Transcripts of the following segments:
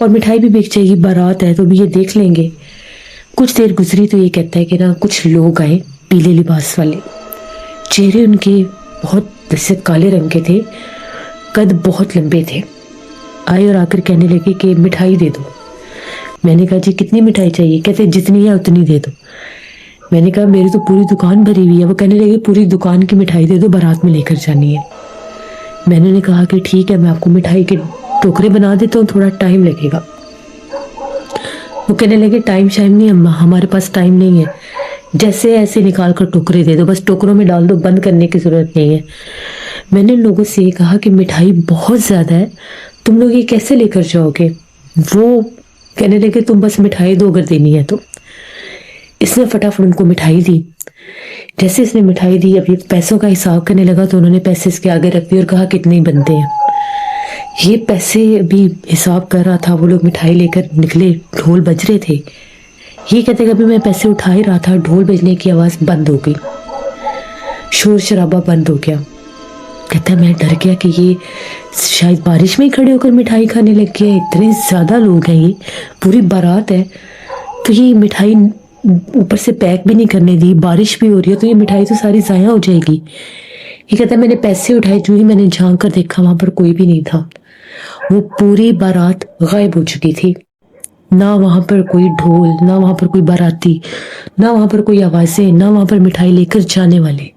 اور مٹھائی بھی بک جائے گی، بارات ہے تو بھی یہ دیکھ لیں گے۔ کچھ دیر گزری تو یہ کہتا ہے کہ نا کچھ لوگ آئے پیلے لباس والے، چہرے ان کے بہت جیسے کالے رنگ کے تھے، قد بہت لمبے تھے، آئے اور آ کر کہنے لگے کہ مٹھائی دے دو۔ میں نے کہا جی کتنی مٹھائی چاہیے؟ کہتے جتنی ہے اتنی دے دو۔ میں نے کہا میری تو پوری دکان بھری ہوئی ہے۔ وہ کہنے لگے پوری دکان کی مٹھائی دے دو، بارات میں لے کر جانی ہے۔ میں نے کہا کہ ٹھیک ہے، میں آپ کو مٹھائی کے ٹوکرے بنا دیتا ہوں، تھوڑا ٹائم لگے گا۔ وہ کہنے لگے ٹائم شائم نہیں، ہمارے پاس ٹائم نہیں ہے، جیسے ایسے نکال کر ٹوکرے دے دو، بس ٹوکروں میں ڈال دو، بند کرنے کی ضرورت نہیں ہے۔ میں نے لوگوں سے یہ کہا کہ مٹھائی بہت زیادہ ہے، تم لوگ یہ کیسے لے کر جاؤ گے؟ وہ کہنے لگے تم بس مٹھائی دو اگر دینی ہے تو۔ اس نے فٹافٹ ان کو مٹھائی دی۔ جیسے اس نے مٹھائی دی، اب یہ پیسوں کا حساب کرنے لگا تو انہوں نے پیسے اس کے آگے رکھ دیے اور کہا کتنے بنتے ہیں۔ یہ پیسے بھی حساب کر رہا تھا، وہ لوگ مٹھائی لے کر نکلے، ڈھول بج رہے تھے۔ یہ کہتے کہ ابھی میں پیسے اٹھا ہی رہا تھا، ڈھول بجنے کی آواز بند ہو گئی، شور شرابہ بند ہو گیا۔ کہتا ہے میں ڈر گیا کہ یہ شاید بارش میں ہی کھڑے ہو کر مٹھائی کھانے لگ گیا، اتنے زیادہ لوگ ہیں، یہ پوری بارات ہے، تو یہ مٹھائی اوپر سے پیک بھی نہیں کرنے دی، بارش بھی ہو رہی ہے، تو یہ مٹھائی تو ساری ضائع ہو جائے گی۔ یہ کہتا ہے میں نے پیسے اٹھائے، جو ہی میں نے جھانک کر دیکھا وہاں پر کوئی بھی نہیں تھا، وہ پوری بارات غائب ہو چکی تھی۔ نہ وہاں پر کوئی ڈھول، نہ وہاں پر کوئی باراتی، نہ وہاں پر کوئی آوازیں، نہ وہاں پر مٹھائی لے کر جانے والے۔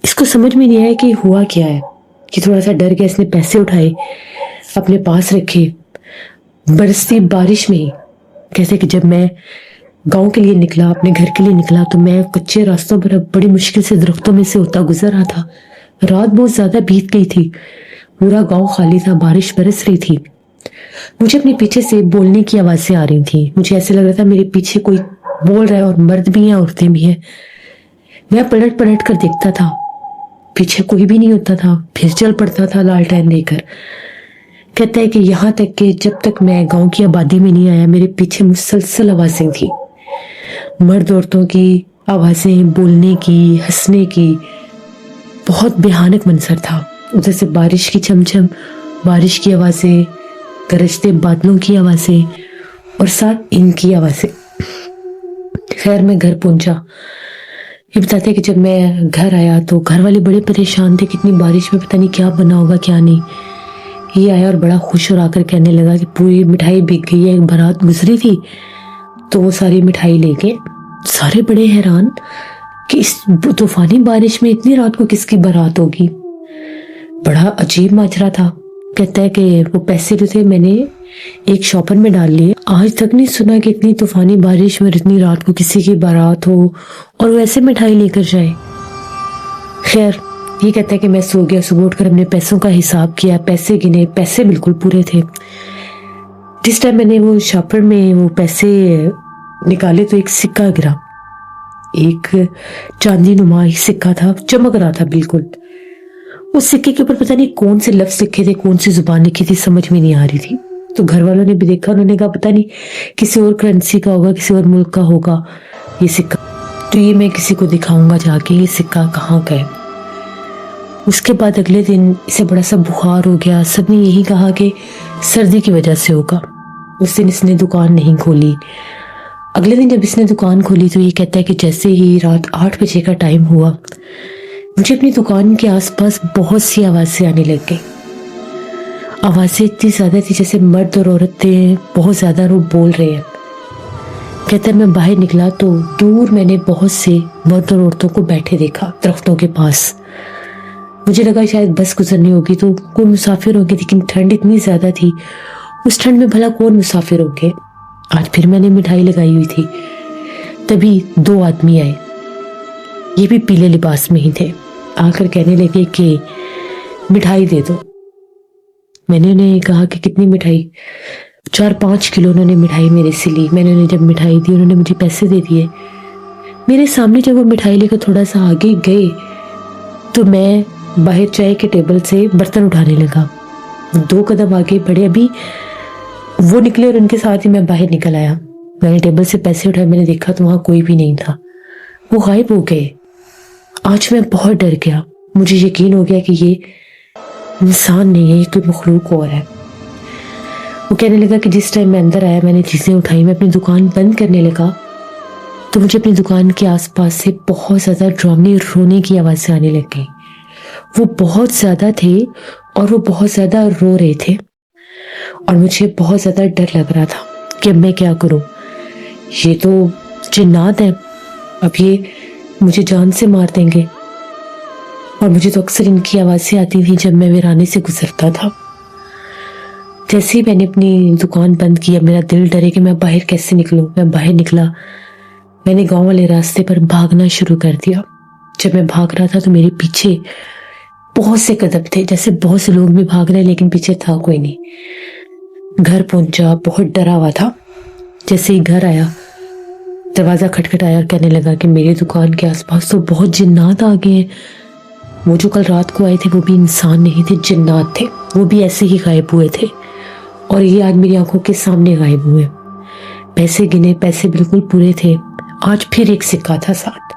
اس کو سمجھ میں نہیں آیا کہ ہوا کیا ہے، کہ تھوڑا سا ڈر گیا، اس نے پیسے اٹھائے اپنے پاس رکھے برستی بارش میں ہی۔ کیسے کہ جب میں گاؤں کے لیے نکلا، اپنے گھر کے لیے نکلا، تو میں کچے راستوں پر بڑی مشکل سے درختوں میں سے ہوتا گزر رہا تھا، رات بہت زیادہ بیت گئی تھی، پورا گاؤں خالی تھا، بارش برس رہی تھی، مجھے اپنے پیچھے سے بولنے کی آوازیں آ رہی تھیں، مجھے ایسے لگ رہا تھا میرے پیچھے کوئی بول رہا ہے، اور مرد بھی ہیں عورتیں بھی ہیں۔ میں پلٹ پلٹ کر دیکھتا تھا، پیچھے کوئی بھی نہیں ہوتا تھا، پھر چل پڑتا تھا لالٹین لے کر۔ کہتا ہے کہ یہاں تک کہ جب تک میں گاؤں کی آبادی میں نہیں آیا، میرے پیچھے مسلسل آوازیں تھیں، مرد عورتوں کی آوازیں، بولنے کی، ہنسنے کی، بہت بھیانک منظر تھا۔ ادھر سے بارش کی چھم، بارش کی آوازیں، گرجتے بادلوں کی آوازیں، اور ساتھ ان کی آوازیں۔ خیر میں گھر پہنچا۔ یہ بتاتے ہیں کہ جب میں گھر آیا تو گھر والے بڑے پریشان تھے، کتنی بارش میں پتہ نہیں کیا بنا ہوگا کیا نہیں۔ یہ آیا اور بڑا خوش ہو آ کر کہنے لگا کہ پوری مٹھائی بک گئی ہے، ایک بارات گزری تھی تو وہ ساری مٹھائی لے کے۔ سارے بڑے حیران کہ اس طوفانی بارش میں اتنی رات کو کس کی بارات ہوگی، بڑا عجیب ماجرا تھا۔ کہتا ہے کہ وہ پیسے جو تھے میں نے ایک شاپر میں ڈال لیے، آج تک نہیں سنا کہ اتنی طوفانی بارش میں اتنی رات کو کسی کی بارات ہو اور ویسے مٹھائی لے کر جائے۔ خیر یہ کہتا ہے کہ میں سو گیا، صبح اٹھ کر اپنے پیسوں کا حساب کیا، پیسے گنے، پیسے بالکل پورے تھے۔ جس ٹائم میں نے وہ شاپر میں وہ پیسے نکالے تو ایک سکہ گرا، ایک چاندی نما سکہ تھا، چمک رہا تھا بالکل۔ اس سکے کے اوپر پتہ نہیں کون سے لفظ لکھے تھے، کون سی زبان لکھی تھی، سمجھ میں نہیں آ رہی تھی۔ تو گھر والوں نے بھی دیکھا، انہوں نے کہا پتہ نہیں کسی اور کرنسی کا ہوگا، کسی اور ملک کا ہوگا یہ سکہ، تو یہ میں کسی کو دکھاؤں گا جا کے یہ سکہ کہاں کا ہے۔ اس کے بعد اگلے دن اسے بڑا سا بخار ہو گیا، سب نے یہی کہا کہ سردی کی وجہ سے ہوگا۔ اس دن اس نے دکان نہیں کھولی۔ اگلے دن جب اس نے دکان کھولی تو یہ کہتا ہے کہ جیسے ہی رات 8 بجے کا ٹائم ہوا، مجھے اپنی دکان کے آس پاس بہت سی آوازیں آنے لگ گئی۔ آوازیں اتنی زیادہ تھی جیسے مرد اور عورتیں بہت زیادہ وہ بول رہے ہیں۔ کہتا ہے میں باہر نکلا تو دور میں نے بہت سے مرد اور عورتوں کو بیٹھے دیکھا درختوں کے پاس۔ مجھے لگا شاید بس گزرنی ہوگی تو کوئی مسافر ہوں گے، لیکن ٹھنڈ اتنی زیادہ تھی، اس ٹھنڈ میں بھلا کون مسافر ہوں گے۔ آج پھر میں نے مٹھائی لگائی ہوئی تھی، تبھی 2 آدمی آئے، یہ بھی پیلے لباس میں ہی تھے، آ کر کہنے لگے کہ مٹھائی دے دو۔ میں نے انہیں کہا کہ کتنی مٹھائی؟ 4-5 کلو انہوں نے مٹھائی میرے سے لی۔ میں نے انہیں جب مٹھائی دی انہوں نے مجھے پیسے دے دیے۔ میرے سامنے جب وہ مٹھائی لے کر تھوڑا سا آگے گئے تو میں باہر چائے کے ٹیبل سے برتن اٹھانے لگا، 2 قدم آگے بڑھے، ابھی وہ نکلے اور ان کے ساتھ ہی میں باہر نکل آیا۔ میں نے ٹیبل سے پیسے اٹھائے، میں نے دیکھا تو وہاں کوئی بھی نہیں تھا، وہ غائب ہو گئے۔ آج میں بہت ڈر گیا، مجھے یقین ہو گیا کہ یہ انسان نہیں ہے، یہ کوئی مخلوق اور ہے۔ وہ کہنے لگا کہ جس ٹائم میں اندر آیا میں نے چیزیں اٹھائی، میں اپنی دکان بند کرنے لگا تو مجھے اپنی دکان کے آس پاس سے بہت زیادہ ڈراؤنی رونے کی آوازیں آنے لگ گئی۔ وہ بہت زیادہ تھے اور وہ بہت زیادہ رو رہے تھے اور مجھے بہت زیادہ ڈر لگ رہا تھا کہ اب میں کیا کروں، یہ تو جنات ہیں، اب یہ مجھے جان سے مار دیں گے۔ اور مجھے تو اکثر ان کی آوازیں آتی تھیں جب میں ویرانے سے گزرتا تھا۔ جیسے ہی میں نے اپنی دکان بند کیا میرا دل ڈرے کہ میں باہر کیسے نکلوں۔ میں باہر نکلا، میں نے گاؤں والے راستے پر بھاگنا شروع کر دیا۔ جب میں بھاگ رہا تھا تو میرے پیچھے بہت سے قدم تھے، جیسے بہت سے لوگ بھی بھاگ رہے لیکن پیچھے تھا کوئی نہیں۔ گھر پہنچا، بہت ڈرا ہوا تھا۔ جیسے ہی گھر آیا دروازہ کھٹکھٹایا اور کہنے لگا کہ میری دکان کے آس پاس تو بہت جنات آ گئے ہیں۔ وہ جو کل رات کو آئے تھے وہ بھی انسان نہیں تھے، جنات تھے، وہ بھی ایسے ہی غائب ہوئے تھے اور یہ آج میری آنکھوں کے سامنے غائب ہوئے۔ پیسے گنے، پیسے بالکل پورے تھے۔ آج پھر ایک سکہ تھا ساتھ۔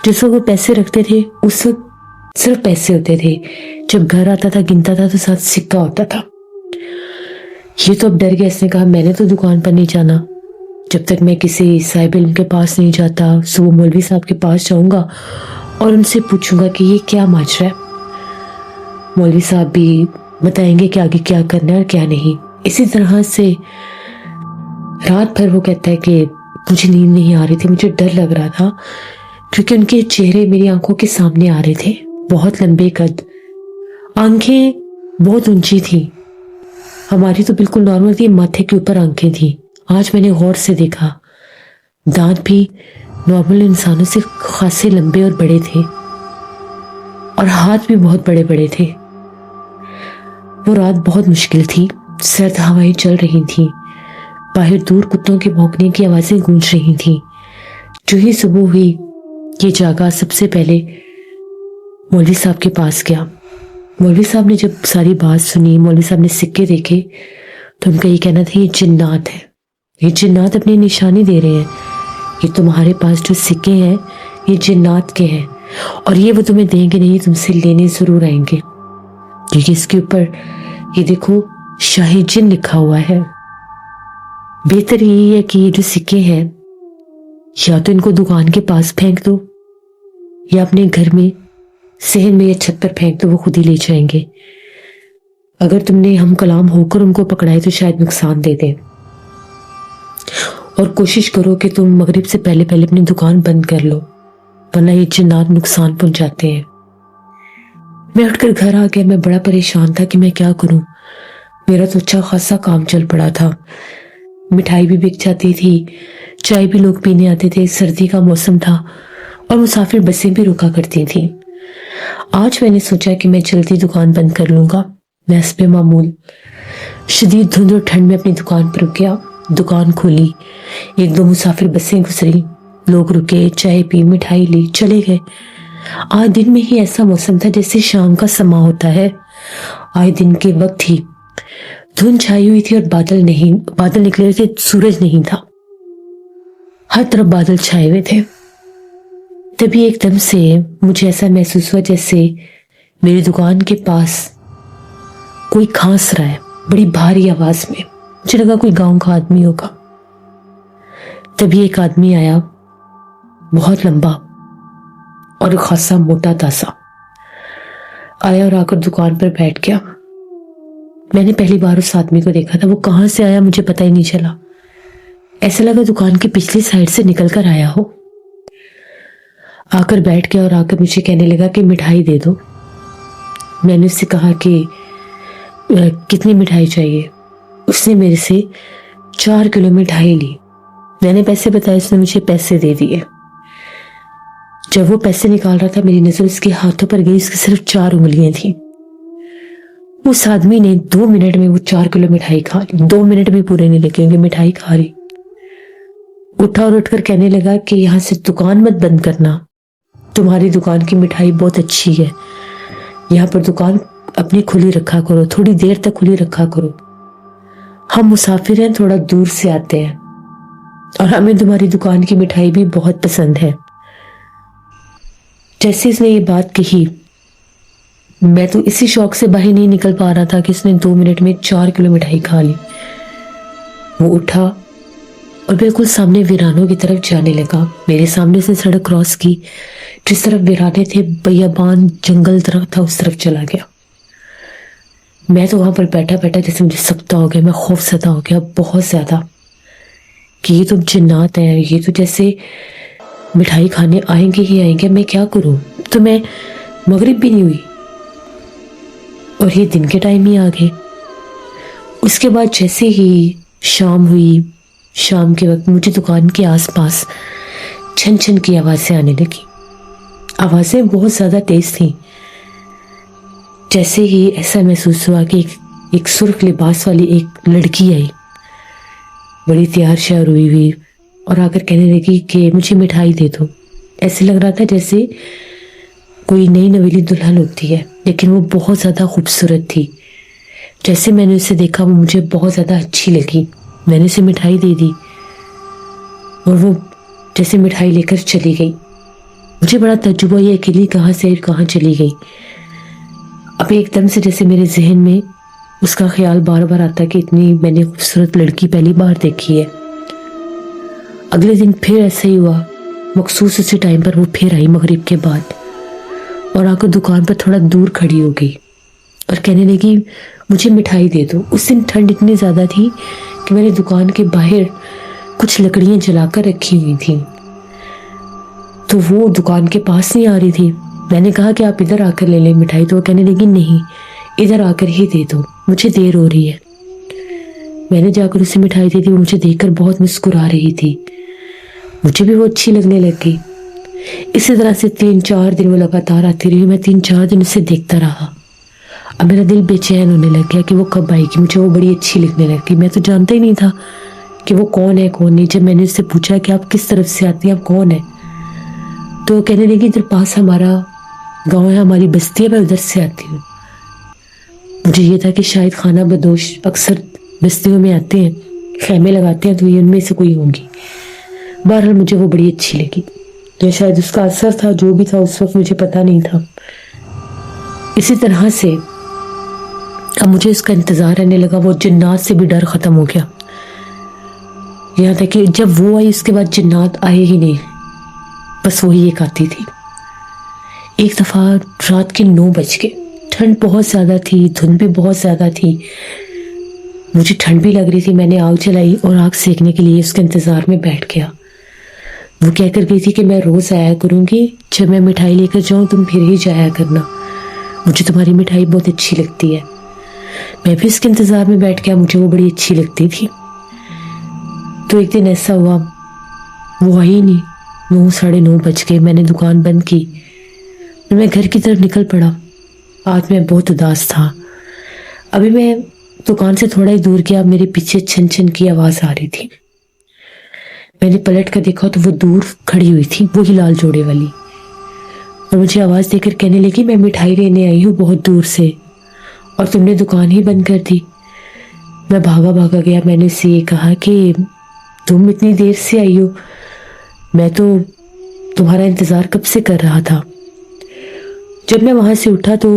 جس وقت وہ پیسے رکھتے تھے اس وقت صرف پیسے ہوتے تھے، جب گھر آتا تھا گنتا تھا تو ساتھ سکہ ہوتا تھا۔ یہ تو اب ڈر گیا، اس نے کہا میں نے تو دکان پر نہیں جانا جب تک میں کسی صاحب علم کے پاس نہیں جاتا۔ صبح مولوی صاحب کے پاس جاؤں گا اور ان سے پوچھوں گا کہ یہ کیا ماجرا ہے۔ مولوی صاحب بھی بتائیں گے کہ آگے کیا کرنا ہے اور کیا نہیں۔ اسی طرح سے رات بھر وہ کہتا ہے کہ مجھے نیند نہیں آ رہی تھی، مجھے ڈر لگ رہا تھا کیونکہ ان کے چہرے میری آنکھوں کے سامنے آ رہے تھے۔ بہت لمبے قد، آنکھیں بہت اونچی تھیں، ہماری تو بالکل نارمل تھی، ماتھے کے اوپر آنکھیں تھیں۔ آج میں نے غور سے دیکھا دانت بھی نارمل انسانوں سے خاصے لمبے اور بڑے تھے اور ہاتھ بھی بہت بڑے بڑے تھے۔ وہ رات بہت مشکل تھی، سرد ہوائیں چل رہی تھیں، باہر دور کتوں کے بھونکنے کی آوازیں گونج رہی تھیں۔ جو ہی صبح ہوئی یہ جاگا سب سے پہلے مولوی صاحب کے پاس گیا۔ مولوی صاحب نے جب ساری بات سنی، مولوی صاحب نے سکے دیکھے تو ان کا یہ کہنا تھا یہ جنات ہے، یہ جنات اپنی نشانی دے رہے ہیں، یہ تمہارے پاس جو سکے ہیں یہ جنات کے ہیں اور یہ وہ تمہیں دیں گے نہیں، تم سے لینے ضرور آئیں گے، کیونکہ اس کے اوپر یہ دیکھو شاہی جن لکھا ہوا ہے۔ بہتر یہی ہے کہ یہ جو سکے ہیں یا تو ان کو دکان کے پاس پھینک دو یا اپنے گھر میں صحن میں یا چھت پر پھینک دو، وہ خود ہی لے جائیں گے۔ اگر تم نے ہم کلام ہو کر ان کو پکڑائے تو شاید نقصان دے دیں، اور کوشش کرو کہ تم مغرب سے پہلے پہلے اپنی دکان بند کر لو ورنہ یہ جنات نقصان پہنچاتے ہیں۔ میں اٹھ کر گھر آ گیا، میں بڑا پریشان تھا کہ میں کیا کروں۔ میرا تو اچھا خاصا کام چل پڑا تھا، مٹھائی بھی بک جاتی تھی، چائے بھی لوگ پینے آتے تھے، سردی کا موسم تھا اور مسافر بسیں بھی رکا کرتی تھیں۔ آج میں نے سوچا کہ میں جلدی دکان بند کر لوں گا۔ میں حسب معمول شدید دھند اور ٹھنڈ میں اپنی دکان پر رک گیا، دکان کھولی، ایک دو مسافر بسیں گزری، لوگ رکے، چائے پی، مٹھائی لی، چلے گئے۔ آج دن میں ہی ایسا موسم تھا جیسے شام کا سما ہوتا ہے۔ آج دن کے وقت ہی دھند چھائی ہوئی تھی اور بادل نکلے ہوئے تھے، سورج نہیں تھا، ہر طرف بادل چھائے ہوئے تھے۔ تبھی ایک دم سے مجھے ایسا محسوس ہوا جیسے میری دکان کے پاس کوئی کھانس رہا ہے بڑی بھاری آواز میں۔ مجھے لگا کوئی گاؤں کا آدمی ہوگا۔ تبھی ایک آدمی آیا، بہت لمبا اور خاصا موٹا تازہ آیا اور آ کر دکان پر بیٹھ گیا۔ میں نے پہلی بار اس آدمی کو دیکھا تھا، وہ کہاں سے آیا مجھے پتہ ہی نہیں چلا، ایسا لگا دکان کی پچھلی سائڈ سے نکل کر آیا ہو۔ آ کر بیٹھ گیا اور آ کر مجھے کہنے لگا کہ مٹھائی دے دو۔ میں نے اس سے کہا کہ کتنی مٹھائی چاہیے؟ اس نے میرے سے 4 کلو مٹھائی لی۔ میں نے پیسے بتائے، اس نے مجھے پیسے دے دیے۔ جب وہ پیسے نکال رہا تھا میری نظر اس کے ہاتھوں پر گئی، اس کی صرف 4 انگلیاں تھیں۔ اس آدمی نے 2 منٹ میں وہ 4 کلو مٹھائی کھا لی، 2 منٹ بھی پورے نہیں لگے کہ مٹھائی کھا رہی۔ اٹھا اور اٹھ کر کہنے لگا کہ یہاں سے دکان مت بند کرنا، تمہاری دکان کی مٹھائی بہت اچھی ہے، یہاں پر دکان اپنی کھلی رکھا کرو، تھوڑی دیر تک کھلی رکھا کرو، ہم مسافر ہیں، تھوڑا دور سے آتے ہیں اور ہمیں تمہاری دکان کی مٹھائی بھی بہت پسند ہے۔ جیسے اس نے یہ بات کہی میں تو اسی شوق سے باہر نہیں نکل پا رہا تھا کہ اس نے 2 منٹ میں 4 کلو مٹھائی کھا لی۔ وہ اٹھا اور بالکل سامنے ویرانوں کی طرف جانے لگا. میرے سامنے سے سڑک کراس کی. جس طرف ویرانے تھے، بیابان، جنگل، درخت تھا، اس طرف چلا گیا. میں تو وہاں پر بیٹھا بیٹھا جیسے مجھے سکتا ہو گیا. میں خوف زدہ ہو گیا بہت زیادہ کہ یہ تو جنات ہیں، یہ تو جیسے مٹھائی کھانے آئیں گے ہی آئیں گے. میں کیا کروں؟ تو میں مغرب بھی نہیں ہوئی اور یہ دن کے ٹائم ہی آ گئے. اس کے بعد جیسے ہی شام ہوئی، شام کے وقت مجھے دکان کے آس پاس چھن چھن کی آوازیں آنے لگی. آوازیں بہت زیادہ تیز تھیں. جیسے ہی ایسا محسوس ہوا کہ ایک سرخ لباس والی ایک لڑکی آئی، بڑی تیار شیار ہوئی ہوئی، اور آ کر کہنے لگی کہ مجھے مٹھائی دے دو. ایسے لگ رہا تھا جیسے کوئی نئی نویلی دلہن ہوتی ہے، لیکن وہ بہت زیادہ خوبصورت تھی. جیسے میں نے اسے دیکھا وہ مجھے بہت زیادہ اچھی لگی. میں نے اسے مٹھائی دے دی اور وہ جیسے مٹھائی لے کر چلی گئی. مجھے بڑا تعجب ہوا، یہ اکیلی کہاں سے کہاں چلی گئی. اب ایک دم سے جیسے میرے ذہن میں اس کا خیال بار بار آتا کہ اتنی میں نے خوبصورت لڑکی پہلی بار دیکھی ہے. اگلے دن پھر ایسا ہی ہوا. مخصوص اسی ٹائم پر وہ پھر آئی مغرب کے بعد، اور آ کر دکان پر تھوڑا دور کھڑی ہو گئی اور کہنے لگی مجھے مٹھائی دے دو. اس دن ٹھنڈ اتنی زیادہ تھی کہ میں نے دکان کے باہر کچھ لکڑیاں جلا کر رکھی ہوئی تھیں، تو وہ دکان کے پاس نہیں آ رہی تھی. میں نے کہا کہ آپ ادھر آ کر لے لیں مٹھائی، تو وہ کہنے لگی نہیں، ادھر آ کر ہی دے دو، مجھے دیر ہو رہی ہے. میں نے جا کر اسے مٹھائی دے دی. وہ مجھے دیکھ کر بہت مسکرا رہی تھی. مجھے بھی وہ اچھی لگنے لگ گئی. اسی طرح سے 3-4 دن وہ لگاتار آتی رہی. میں 3-4 دن اسے دیکھتا رہا. اب میرا دل بے چین ہونے لگ گیا کہ وہ کب آئے گی. مجھے وہ بڑی اچھی لگنے لگ گئی. میں تو جانتا ہی نہیں تھا کہ وہ کون ہے کون نہیں. جب میں نے اس سے پوچھا کہ آپ کس طرف سے آتی ہیں، آپ کون ہیں، تو وہ کہنے لگی ادھر پاس ہمارا گاؤں ہے، ہماری بستی ہے، میں ادھر سے آتی ہوں. مجھے یہ تھا کہ شاید خانہ بدوش اکثر بستیوں میں آتے ہیں، خیمے لگاتے ہیں، تو یہ ان میں سے کوئی ہوگی. بہرحال مجھے وہ بڑی اچھی لگی. یا شاید اس کا اثر تھا، جو بھی تھا اس وقت مجھے پتا نہیں تھا. اسی طرح سے اب مجھے اس کا انتظار رہنے لگا. وہ جنات سے بھی ڈر ختم ہو گیا. یہاں تک کہ جب وہ آئی اس کے بعد جنات آئے ہی نہیں، بس وہی ایک آتی تھی. ایک دفعہ رات کے 9 بج گئے. ٹھنڈ بہت زیادہ تھی، دھند بھی بہت زیادہ تھی. مجھے ٹھنڈ بھی لگ رہی تھی. میں نے آگ جلائی اور آگ سیکنے کے لیے اس کے انتظار میں بیٹھ گیا. وہ کہہ کر گئی تھی کہ میں روز آیا کروں گی، جب میں مٹھائی لے کر جاؤں تم پھر ہی جایا کرنا، مجھے تمہاری مٹھائی بہت اچھی لگتی ہے. میں بھی اس کے انتظار میں بیٹھ گیا. مجھے وہ بڑی اچھی لگتی تھی. تو ایک دن ایسا ہوا وہ آئی نہیں. 9-9:30 بج گئے. میں نے دکان بند کی اور میں گھر کی طرف نکل پڑا. آج میں بہت اداس تھا. ابھی میں دکان سے تھوڑا ہی دور گیا، میرے پیچھے چھن چھن کی آواز آ رہی تھی. میں نے پلٹ کر دیکھا تو وہ دور کھڑی ہوئی تھی، وہی لال جوڑے والی، اور مجھے آواز دے کر کہنے لگی میں مٹھائی لینے آئی ہوں بہت دور سے، اور تم نے دکان ہی بند کر دی. میں بھاگا بھاگا گیا. میں نے اسے یہ کہا کہ تم اتنی دیر سے آئی ہو، میں تو تمہارا انتظار کب سے کر رہا تھا. جب میں وہاں سے اٹھا تو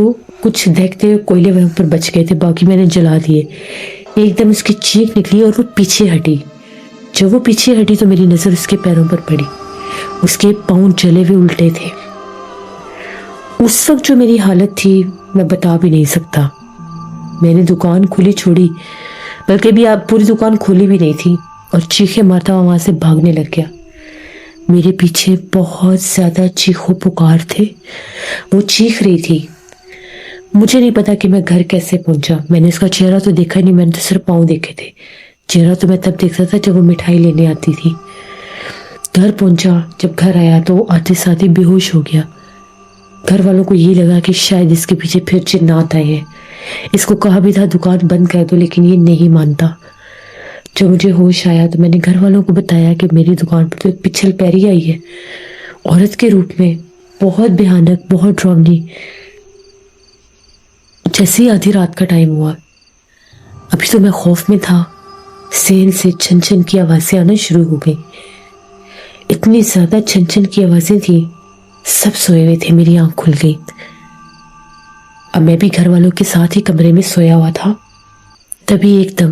کچھ دیکھتے کوئلے وہاں پر بچ گئے تھے، باقی میں نے جلا دیے. ایک دم اس کی چیخ نکلی اور وہ پیچھے ہٹی. جب وہ پیچھے ہٹی تو میری نظر اس کے پیروں پر پڑی. اس کے پاؤں جلے ہوئے الٹے تھے. اس وقت جو میری حالت تھی میں بتا بھی نہیں سکتا. میں نے دکان کھلی چھوڑی، بلکہ بھی آپ پوری دکان کھولی بھی نہیں تھی، اور چیخیں مارتا وہاں سے بھاگنے لگ گیا. میرے پیچھے بہت زیادہ چیخو پکار تھے. وہ چیخ رہی تھی. مجھے نہیں پتا کہ میں گھر کیسے پہنچا. میں نے اس کا چہرہ تو دیکھا نہیں، میں نے تو صرف پاؤں دیکھے تھے. چہرہ تو میں تب دیکھتا تھا جب وہ مٹھائی لینے آتی تھی. گھر پہنچا. جب گھر آیا تو آتے ساتھ ہی بے ہوش ہو گیا. گھر والوں کو یہ لگا کہ شاید اس کے پیچھے پھر جنات آئے ہیں. اس کو کہا بھی تھا دکان بند کر دو، لیکن یہ نہیں مانتا. جب مجھے ہوش آیا تو میں نے گھر والوں کو بتایا کہ میری دکان پر تو ایک پچھل پیری آئی ہے، عورت کے روپ میں، بہت بھیانک، بہت ڈراؤنی. جیسے ہی آدھی رات کا ٹائم ہوا، ابھی تو میں خوف میں تھا، سین سے چھن چھن کی آوازیں آنا شروع ہو گئی. اتنی زیادہ چھن چھن کی آوازیں تھیں، سب سوئے ہوئے تھے. میری آنکھ کھل گئی. اب میں بھی گھر والوں کے ساتھ ہی کمرے میں سویا ہوا تھا. تبھی ایک دم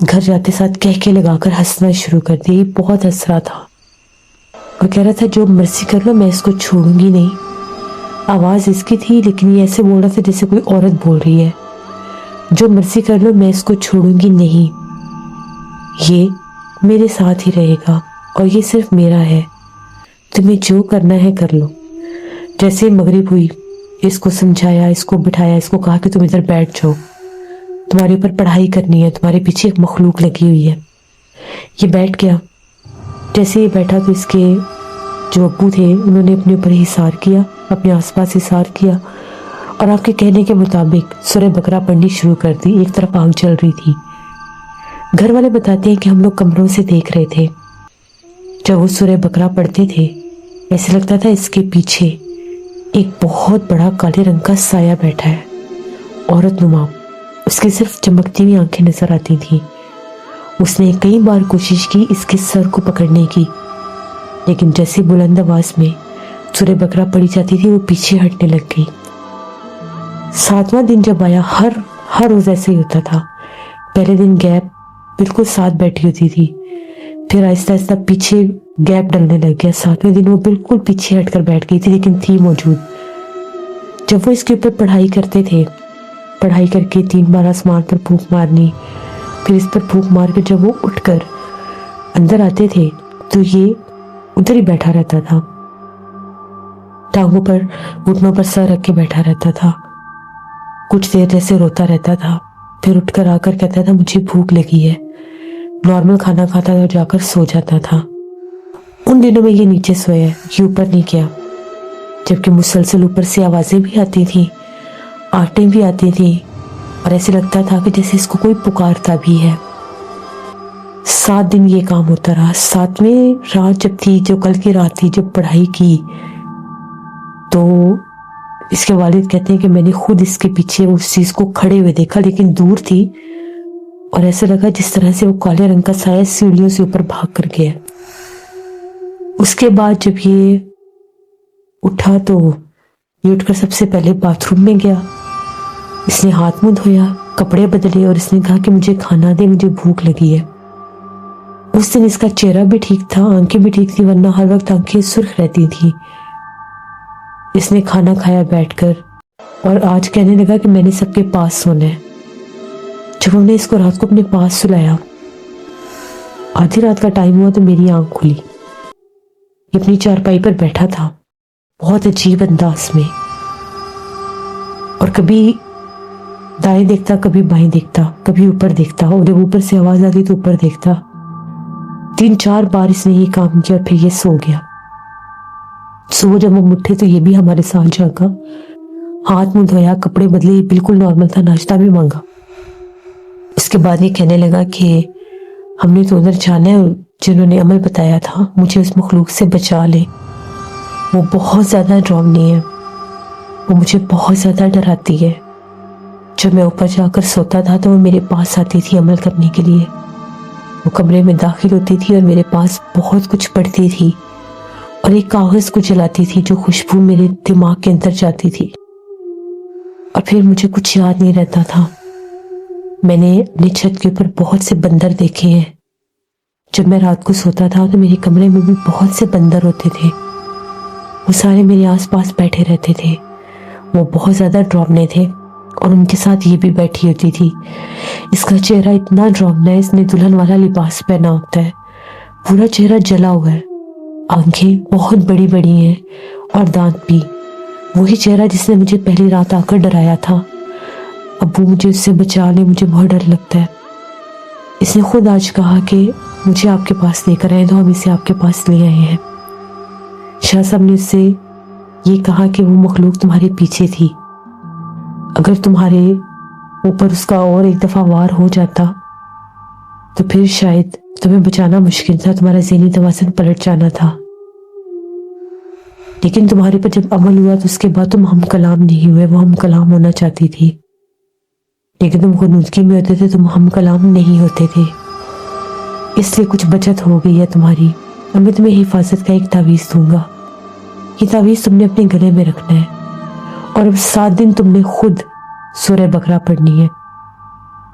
گھر جاتے ساتھ کہکے لگا کر ہنسنا شروع کر دیا. یہ بہت ہنس رہا تھا اور کہہ رہا تھا جو مرضی کر لو میں اس کو چھوڑوں گی نہیں. آواز اس کی تھی لیکن یہ ایسے بول رہا تھا جیسے کوئی عورت بول رہی ہے. جو مرضی کر لو میں اس کو چھوڑوں گی نہیں. یہ میرے ساتھ ہی رہے گا اور یہ صرف میرا ہے. تمہیں جو کرنا ہے کر لو. جیسے مغرب ہوئی اس کو سمجھایا, اس کو بٹھایا, اس کو کہا کہ تم ادھر بیٹھ جاؤ, تمہارے اوپر پڑھائی کرنی ہے, تمہارے پیچھے ایک مخلوق لگی ہوئی ہے. یہ بیٹھ گیا. جیسے یہ بیٹھا تو اس کے جو ابو تھے انہوں نے اپنے اوپر حصار کیا, اپنے آس پاس حصار کیا اور آپ کے کہنے کے مطابق سورہ بقرہ پڑھنی شروع کر دی. ایک طرف آگ چل رہی تھی. گھر والے بتاتے ہیں کہ ہم لوگ کمروں سے دیکھ رہے تھے جب وہ سورہ بقرہ پڑھتے تھے. ایسے لگتا تھا اس کے پیچھے ایک بہت بڑا کالے رنگ کا سایہ بیٹھا ہے, عورت نما. اس کی صرف چمکتی ہوئی آنکھیں نظر آتی تھیں. اس نے کئی بار کوشش کی اس کے سر کو پکڑنے کی, لیکن جیسے بلند آواز میں سورہ بقرہ پڑھی جاتی تھی وہ پیچھے ہٹنے لگ گئی. 7واں دن جب آیا, ہر روز ایسے ہی ہوتا تھا. پہلے دن گیپ بالکل ساتھ بیٹھی ہوتی تھی, پھر آہستہ آہستہ پیچھے گیپ ڈلنے لگ گیا. 7ویں دن وہ بالکل پیچھے ہٹ کر بیٹھ گئی تھی لیکن تھی موجود. جب وہ اس کے اوپر پڑھائی کرتے تھے, پڑھائی کر کے 3 بار آسمان پر پھونک مارنی, پھر اس پر پھونک مار کے جب وہ اٹھ کر اندر آتے تھے تو یہ ادھر ہی بیٹھا رہتا تھا, ٹانگوں پر گھٹنوں پر سر رکھ کے بیٹھا رہتا تھا. کچھ دیر جیسے روتا رہتا تھا, پھر اٹھ کر آ کر کہتا تھا مجھے بھوک لگی ہے. نارمل کھانا کھاتا تھا, جا کر سو جاتا تھا. ان دنوں میں یہ نیچے سویا, یہ اوپر نہیں گیا, جبکہ مسلسل اوپر سے آوازیں بھی آتی تھیں, آہٹیں بھی آتی تھیں اور ایسے لگتا تھا کہ جیسے اس کو کوئی پکارتا بھی ہے. 7 دن یہ کام ہوتا رہا. 7ویں رات جب تھی, جو کل کی رات تھی جب پڑھائی کی, تو اس کے والد کہتے ہیں کہ میں نے خود اس کے پیچھے اس چیز کو کھڑے ہوئے دیکھا, لیکن دور تھی اور ایسا لگا جس طرح سے وہ کالے رنگ کا سایہ سیڑھیوں سے اوپر بھاگ کر گیا. اس کے بعد جب یہ اٹھا تو یہ اٹھ کر سب سے پہلے باتھ روم میں گیا. اس نے ہاتھ منہ دھویا, کپڑے بدلے اور اس نے کہا کہ مجھے کھانا دے, مجھے بھوک لگی ہے. اس دن اس کا چہرہ بھی ٹھیک تھا, آنکھیں بھی ٹھیک تھی, ورنہ ہر وقت آنکھیں سرخ رہتی تھی. اس نے کھانا کھایا بیٹھ کر اور آج کہنے لگا کہ میں نے سب کے پاس سونا ہے. جب ہم نے اس کو رات کو اپنے پاس سلایا, آدھی رات کا ٹائم ہوا تو میری آنکھ کھلی. یہ اپنی چارپائی پر بیٹھا تھا بہت عجیب انداز میں, اور کبھی دائیں دیکھتا, کبھی بائیں دیکھتا, کبھی اوپر دیکھتا, اور جب اوپر سے آواز آتی تو اوپر دیکھتا. 3-4 بار اس نے یہ کام کیا اور پھر یہ سو گیا. صبح جب ہم اٹھے تو یہ بھی ہمارے ساتھ جاگا, ہاتھ منہ دھویا, کپڑے بدلے, بالکل نارمل تھا, ناشتہ بھی مانگا. اس کے بعد یہ کہنے لگا کہ ہم نے تو ادھر جانا ہے, جنہوں نے عمل بتایا تھا مجھے اس مخلوق سے بچا لے. وہ بہت زیادہ ڈراؤنی ہے, وہ مجھے بہت زیادہ ڈراتی ہے. جب میں اوپر جا کر سوتا تھا تو وہ میرے پاس آتی تھی عمل کرنے کے لیے. وہ کمرے میں داخل ہوتی تھی اور میرے پاس بہت کچھ پڑھتی تھی اور ایک کاغذ کو جلاتی تھی جو خوشبو میرے دماغ کے اندر جاتی تھی, اور پھر مجھے کچھ یاد نہیں رہتا تھا. میں نے اپنی چھت کے اوپر بہت سے بندر دیکھے ہیں. جب میں رات کو سوتا تھا تو میرے کمرے میں بھی بہت سے بندر ہوتے تھے. وہ سارے میرے آس پاس بیٹھے رہتے تھے. وہ بہت زیادہ ڈراؤنے تھے اور ان کے ساتھ یہ بھی بیٹھی ہوتی تھی. اس کا چہرہ اتنا ڈراؤنا ہے, اس نے دلہن والا لباس پہنا ہوتا ہے, پورا چہرہ جلا ہوا ہے, آنکھیں بہت بڑی بڑی ہیں اور دانت بھی. وہی چہرہ جس نے مجھے پہلی رات آ کر ڈرایا تھا. ابو مجھے اس سے بچا لے, مجھے بہت ڈر لگتا ہے. اس نے خود آج کہا کہ مجھے آپ کے پاس لے کر آئے, تو ہم اسے آپ کے پاس لے آئے ہیں. شاہ صاحب نے اس سے یہ کہا کہ وہ مخلوق تمہارے پیچھے تھی, اگر تمہارے اوپر اس کا اور ایک دفعہ وار ہو جاتا تو پھر شاید تمہیں بچانا مشکل تھا, تمہارا ذہنی توازن پلٹ جانا تھا. لیکن تمہارے پر جب عمل ہوا تو اس کے بعد تم ہم کلام نہیں ہوئے. وہ ہم کلام ہونا چاہتی تھی, لیکن تم غنودگی میں ہوتے تھے, تم ہم کلام نہیں ہوتے تھے. اس لیے کچھ بچت ہو گئی ہے تمہاری. اب میں تمہیں حفاظت کا ایک تعویذ دوں گا. یہ تعویذ تم نے اپنے گلے میں رکھنا ہے, اور اب 7 دن تم نے خود سورہ بقرہ پڑھنی ہے.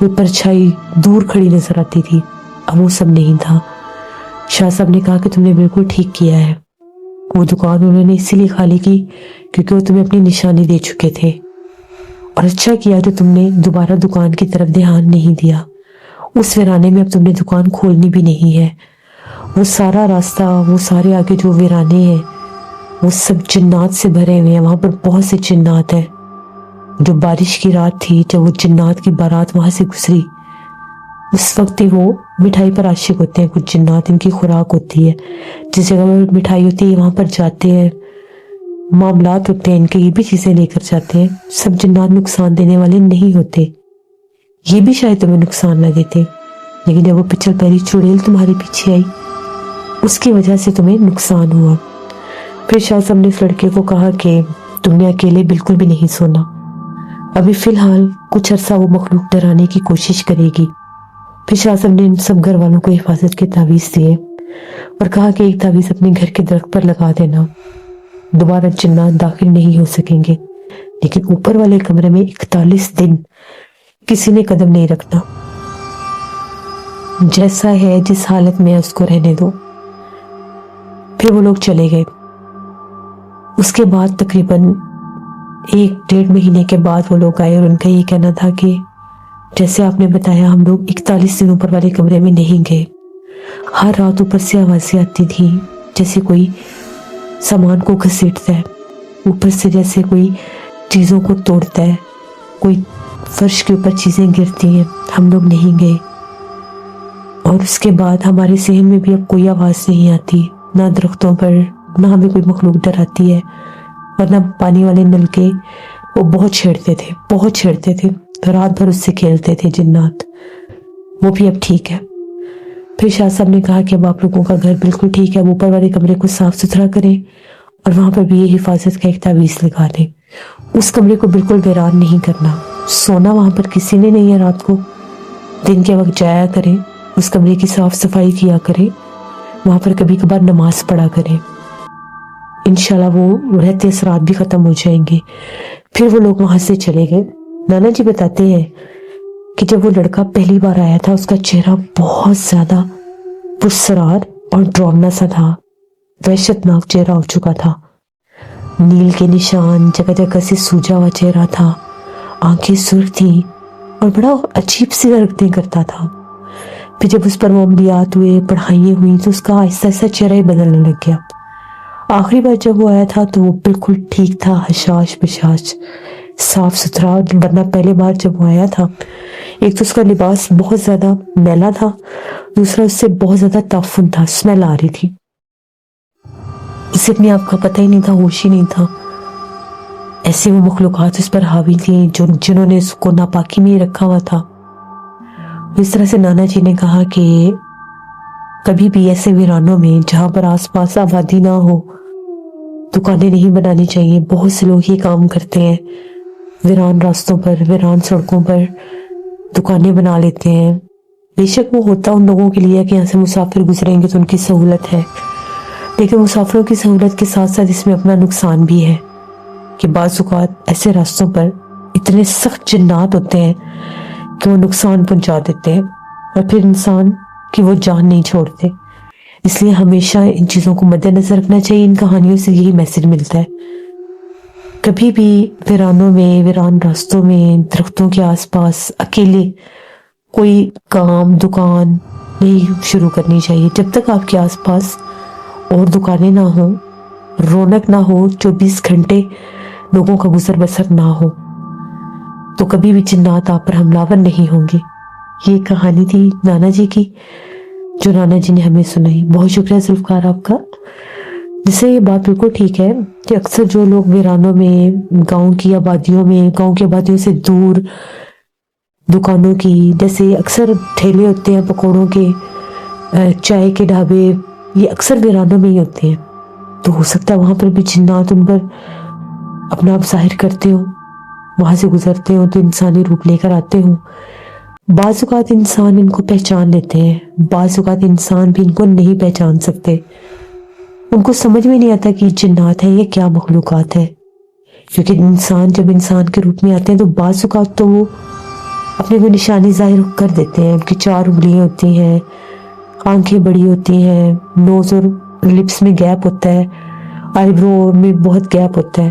کوئی پرچھائی دور کھڑی نظر آتی تھی، اب وہ سب نہیں تھا۔ شاہ صاحب نے کہا کہ تم نے بالکل ٹھیک کیا ہے، وہ دکان انہوں نے اسی لیے خالی کی کیونکہ وہ تمہیں اپنی نشانی دے چکے تھے، اور اچھا کیا جو تم نے دوبارہ دکان کی طرف دھیان نہیں دیا۔ اس ویرانے میں اب تم نے دکان کھولنی بھی نہیں ہے۔ وہ سارا راستہ، وہ سارے آگے جو ویرانے ہیں وہ سب جنات سے بھرے ہوئے ہیں، وہاں پر بہت سے جنات ہیں۔ جو بارش کی رات تھی جب وہ جنات کی بارات وہاں سے گزری، اس وقت ہی وہ مٹھائی پر عاشق ہوتے ہیں کچھ جنات، ان کی خوراک ہوتی ہے، جس جگہ پر مٹھائی ہوتی ہے وہاں پر جاتے ہیں، معاملات ہوتے ہیں ان کے، یہ بھی چیزیں لے کر جاتے ہیں۔ سب جنات نقصان دینے والے نہیں ہوتے، یہ بھی شاید تمہیں نقصان نہ دیتے، لیکن جب وہ پچھل پہلی چڑیل تمہارے پیچھے آئی اس کی وجہ سے تمہیں نقصان ہوا۔ پھر شاہ صاحب نے اس لڑکے کو کہا کہ تم نے اکیلے بالکل بھی نہیں سونا، ابھی فی الحال کچھ عرصہ وہ مخلوق ڈرانے کی کوشش کرے گی۔ پھر شاہ صاحب نے ان سب گھر والوں کو حفاظت کے تعویذ دیے اور کہا کہ ایک تعویذ اپنے گھر کے درخت پر لگا دینا، دوبارہ جنات داخل نہیں ہو سکیں گے، لیکن اوپر والے کمرے میں 41 دن کسی نے قدم نہیں رکھنا، جیسا ہے جس حالت میں اس کو رہنے دو۔ پھر وہ لوگ چلے گئے۔ اس کے بعد تقریباً 1-1.5 مہینے کے بعد وہ لوگ آئے اور ان کا یہ کہنا تھا کہ جیسے آپ نے بتایا ہم لوگ 41 دن اوپر والے کمرے میں نہیں گئے، ہر رات اوپر سے آوازیں آتی تھی جیسے کوئی سامان کو گھسیٹتا ہے، اوپر سے جیسے کوئی چیزوں کو توڑتا ہے، کوئی فرش کے اوپر چیزیں گرتی ہیں، ہم لوگ نہیں گئے۔ اور اس کے بعد ہمارے ذہن میں بھی اب کوئی آواز نہیں آتی، نہ درختوں پر، نہ ہمیں کوئی مخلوق ڈراتی ہے، ورنہ پانی والے نل کے وہ بہت چھیڑتے تھے، رات بھر اس سے کھیلتے تھے جنات، وہ بھی اب ٹھیک ہے۔ پھر شاہ صاحب نے کہا کہ اب آپ لوگوں کا گھر بالکل ٹھیک ہے، اب اوپر والے کمرے کو صاف ستھرا کریں اور وہاں پر بھی یہ حفاظت کا ایک تعویذ لگا دیں، اس کمرے کو بالکل ویران نہیں کرنا، سونا وہاں پر کسی نے نہیں ہے رات کو، دن کے وقت جایا کریں، اس کمرے کی صاف صفائی کیا کریں، وہاں پر کبھی کبھار نماز پڑھا کریں، انشاءاللہ وہ رہتے اثرات بھی ختم ہو جائیں گے۔ پھر وہ لوگ وہاں سے چلے گئے۔ نانا جی بتاتے ہیں کہ جب وہ لڑکا پہلی بار آیا تھا اس کا چہرہ بہت زیادہ پرسرار اور ڈراؤنا سا تھا، وحشتناک چہرہ ہو چکا تھا، نیل کے نشان، جگہ جگہ سے سوجا ہوا چہرہ تھا، آنکھیں سرخ تھیں اور بڑا عجیب سی حرکتیں کرتا تھا۔ پھر جب اس پر معاملات ہوئے، پڑھائیاں ہوئی تو اس کا آہستہ آہستہ چہرہ ہی بدلنے لگ گیا۔ آخری بار جب وہ آیا تھا تو وہ بالکل ٹھیک تھا، حشاش بشاش، صاف ستھرا، ورنہ پہلے بار جب وہ آیا تھا ایک تو اس کا لباس بہت زیادہ میلا تھا، دوسرا اس سے بہت زیادہ تعفن تھا، اسمیل آ رہی تھی، اسے اپنے آپ کا پتہ ہی نہیں تھا، ہوش ہی نہیں تھا، ایسے وہ مخلوقات اس پر حاوی تھیں جنہوں نے اس کو ناپاکی میں ہی رکھا ہوا تھا۔ اس طرح سے نانا جی نے کہا کہ کبھی بھی ایسے ویرانوں میں جہاں پر آس پاس آبادی نہ ہو دکانیں نہیں بنانی چاہیے۔ بہت سے لوگ یہ کام کرتے ہیں، ویران راستوں پر، ویران سڑکوں پر دکانیں بنا لیتے ہیں۔ بے شک وہ ہوتا ان لوگوں کے لیے کہ یہاں سے مسافر گزریں گے تو ان کی سہولت ہے، لیکن مسافروں کی سہولت کے ساتھ ساتھ اس میں اپنا نقصان بھی ہے کہ بعض اوقات ایسے راستوں پر اتنے سخت جنات ہوتے ہیں کہ وہ نقصان پہنچا دیتے ہیں اور پھر انسان کی وہ جان نہیں چھوڑتے۔ اس لیے ہمیشہ ان چیزوں کو مد نظر رکھنا چاہیے۔ ان کہانیوں سے یہی میسج ملتا ہے، کبھی بھی ویرانوں میں، ویران راستوں میں، درختوں کے آس پاس اکیلے کوئی کام، دکان نہیں شروع کرنی چاہیے جب تک آپ کے آس پاس اور دکانیں نہ ہوں، رونق نہ ہو، 24 گھنٹے لوگوں کا گزر بسر نہ ہو، تو کبھی بھی جنات آپ پر حملہ نہیں ہوں گے۔ یہ کہانی تھی نانا جی کی جو نانا جی نے ہمیں سنائی۔ بہت شکریہ ذوالفقار آپ کا، جس سے یہ بات بالکل ٹھیک ہے کہ اکثر جو لوگ ویرانوں میں، گاؤں کی آبادیوں میں، گاؤں کی آبادیوں سے دور دکانوں کی، جیسے اکثر ٹھیلے ہوتے ہیں پکوڑوں کے، چائے کے ڈھابے، یہ اکثر ویرانوں میں ہی ہوتے ہیں، تو ہو سکتا ہے وہاں پر بھی جنات ان پر اپنا آپ ظاہر کرتے ہوں، وہاں سے گزرتے ہوں تو انسانی روپ لے کر آتے ہوں۔ بعض اوقات انسان ان کو پہچان لیتے ہیں، بعض اوقات انسان بھی ان کو نہیں پہچان سکتے، ان کو سمجھ میں نہیں آتا کہ یہ جنات ہیں، یہ کیا مخلوقات ہے، کیونکہ انسان جب انسان کے روپ میں آتے ہیں تو بعض اوقات تو وہ اپنے کو نشانی ظاہر کر دیتے ہیں. ان کی 4 انگلیاں ہوتی ہیں, آنکھیں بڑی ہوتی ہیں, نوز اور لپس میں گیپ ہوتا ہے, آئی برو میں بہت گیپ ہوتا ہے.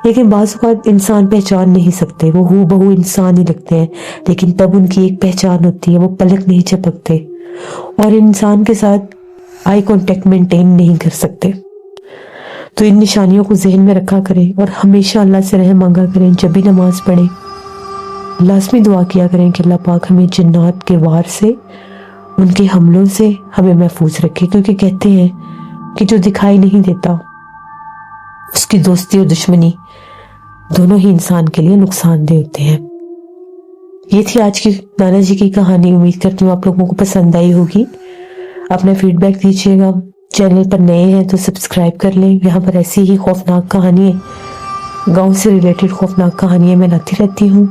لیکن بعض اوقات انسان پہچان نہیں سکتے, وہ ہو بہو انسان ہی لگتے ہیں, لیکن تب ان کی ایک پہچان ہوتی ہے, وہ پلک نہیں جھپکتے اور انسان کے ساتھ آئی کانٹیکٹ مینٹین نہیں کر سکتے. تو ان نشانیوں کو ذہن میں رکھا کریں اور ہمیشہ اللہ سے رحم مانگا کریں. جب بھی نماز پڑھیں لازمی دعا کیا کریں کہ اللہ پاک ہمیں جنات کے وار سے, ان کے حملوں سے ہمیں محفوظ رکھے, کیونکہ کہتے ہیں کہ جو دکھائی نہیں دیتا اس کی دوستی اور دشمنی دونوں ہی انسان کے لیے نقصان دہ ہوتے ہیں. یہ تھی آج کی نانا جی کی کہانی. امید کرتی ہوں آپ لوگوں کو پسند آئی ہوگی. اپنا فیڈ بیک دیجیے گا. چینل پر نئے ہیں تو سبسکرائب کر لیں. یہاں پر ایسی ہی خوفناک کہانیاں, گاؤں سے ریلیٹڈ خوفناک کہانیاں میں لاتی رہتی ہوں.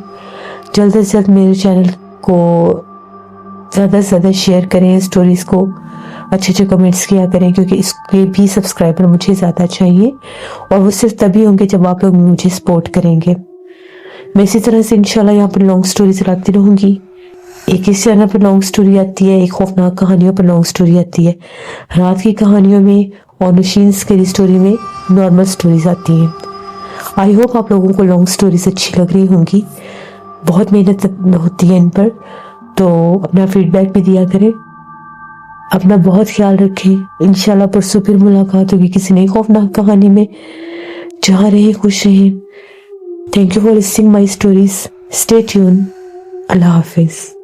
جلد سے جلد میرے چینل کو زیادہ سے زیادہ شیئر کریں, سٹوریز کو اچھے اچھے کمنٹس کیا کریں, کیونکہ اس کے بھی سبسکرائبر مجھے زیادہ چاہیے اور وہ صرف تبھی ہوں گے جب آپ لوگ مجھے سپورٹ کریں گے. میں اسی طرح سے انشاءاللہ یہاں پر لانگ سٹوریز لاتی رہوں گی. ایک اس چینل پر لانگ سٹوری آتی ہے, ایک خوفناک کہانیوں پر لانگ سٹوری آتی ہے. رات کی کہانیوں میں اور نشین اسکیری سٹوری میں نارمل سٹوریز آتی ہیں. آئی ہوپ آپ لوگوں کو لانگ سٹوریز اچھی لگ رہی ہوں گی. بہت محنت ہوتی ہے ان پر, تو اپنا فیڈ بیک بھی دیا کریں. اپنا بہت خیال رکھیں. انشاءاللہ پرسوں پھر ملاقات ہوگی کسی نئی خوفناک کہانی میں. جہاں رہیں خوش رہیں. Thank you for listening my stories. Stay tune. اللہ حافظ.